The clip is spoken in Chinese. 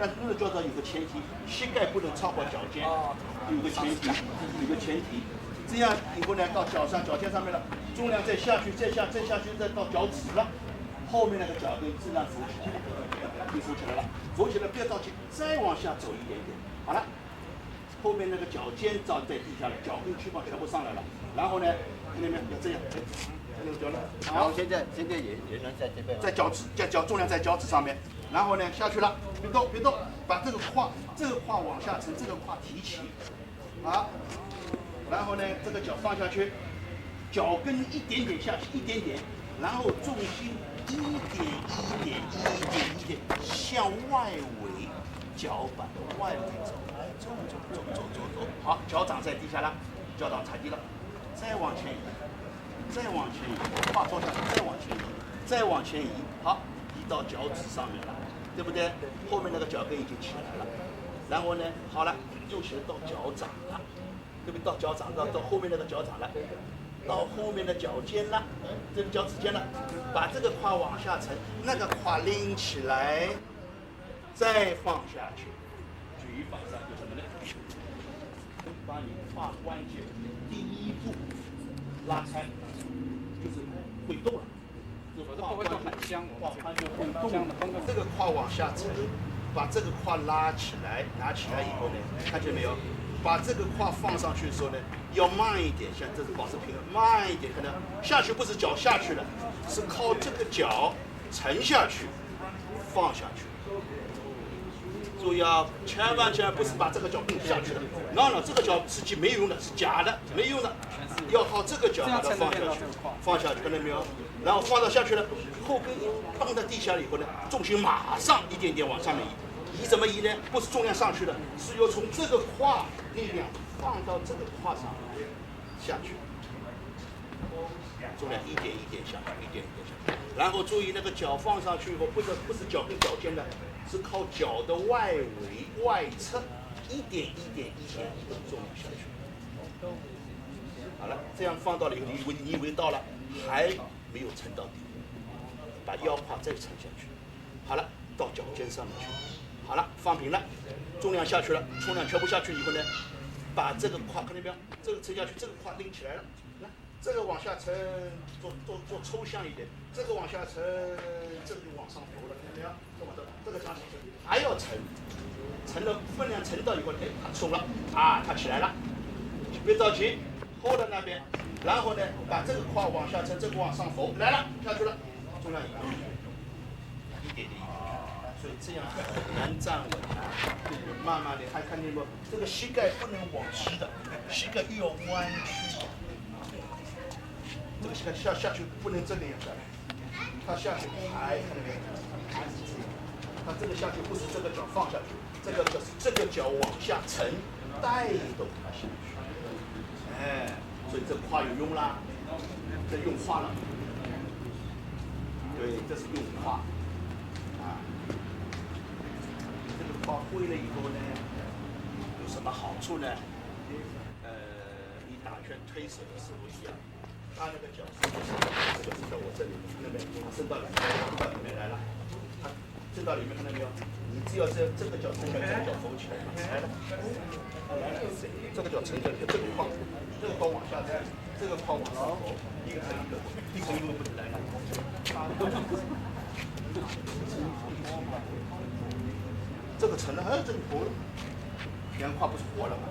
但是路的脚掌有个前提，膝盖不能超过脚尖，有个前提，有个前提。这样以后呢，到脚尖上面了，重量再下去，再下去，再到脚趾了，后面那个脚跟自然浮起来了，就浮起来了，浮起来不要着急，再往下走一点点，好了。后面那个脚尖照在地下了，脚跟翅膀全部上来了，然后呢，看见没有？要这样，那个脚呢？然后现在也能在这边，在脚趾，重量在脚趾上面，然后呢下去了，别动，把这个胯往下沉，这个胯提起，好，然后呢这个脚放下去，脚跟一点点下去，一点点，然后重心一点向外围，脚板的外围走。走，好，脚掌在地下了，脚掌踩地了，再往前移，胯坐下，再往前移，好，移到脚趾上面了，对不对？后面那个脚跟已经起来了，然后呢，好了，又起来到脚掌了，对不对？到脚掌到后面那个脚掌了，到后面的脚尖了，这个脚趾尖了，把这个胯往下沉，那个胯拎起来，再放下去。举法上就什么呢？把你胯关节第一步拉开，就是会动了。这胯关节很香，胯关节会动了。这个胯往下沉，把这个胯拉起来，拿起来以后呢，看见没有？把这个胯放上去的时候呢，要慢一点，像这是保持平衡，慢一点，可能下去不是脚下去了，是靠这个脚沉下去，放下去。注意啊，千万不是把这个脚蹦下去了。no， 这个脚实际没用的，是假的，没用的。要靠这个脚把它放下去，看到没有？然后放到下去了，后跟一放在地下了以后呢，重心马上一点点往上面移。移怎么移呢？不是重量上去的，是要从这个胯力量放到这个胯上下去。重量一点下去，然后注意那个脚放上去以后，不是脚跟脚尖的。是靠脚的外围外侧一点的重量下去。好了，这样放到了以后，你以为到了，还没有沉到底，把腰胯再沉下去。好了，到脚尖上面去。好了，放平了，重量下去了，重量全部下去以后呢，把这个胯看见没有？这个沉下去，这个胯拎起来了。来，这个往下沉，做抽象一点，这个往下沉，这个就往上浮了，看见没有？这个上去还要沉了分量沉到以后，哎，它松了啊，它起来了，别着急，后的那边，然后呢，把这个胯往下沉，这个往上浮，来了，下去了，重量一点，所以这样很难站稳，慢慢的，还看见不？这个膝盖不能往膝的，膝盖又要弯曲，这个膝盖下去不能这个样下来，它下去还看见没有？还是这样。它这个下去不是这个脚放下去，这个脚往下沉，带动它下去。哎，所以这胯有用啦，这用胯了。对，这是用胯。啊，这个胯会了以后呢，有什么好处呢？你打拳推手的时候一样，他那个脚伸到我这里，那边伸到里面来了。伸到里面看到没有？你只要这个脚撑起来，这个脚浮起来，来了，这个脚撑起来，这个胯往下沉，这个胯往上浮，一个撑一个，一个不能来了。这个沉了，哎，这个活了，原胯不是活了吗？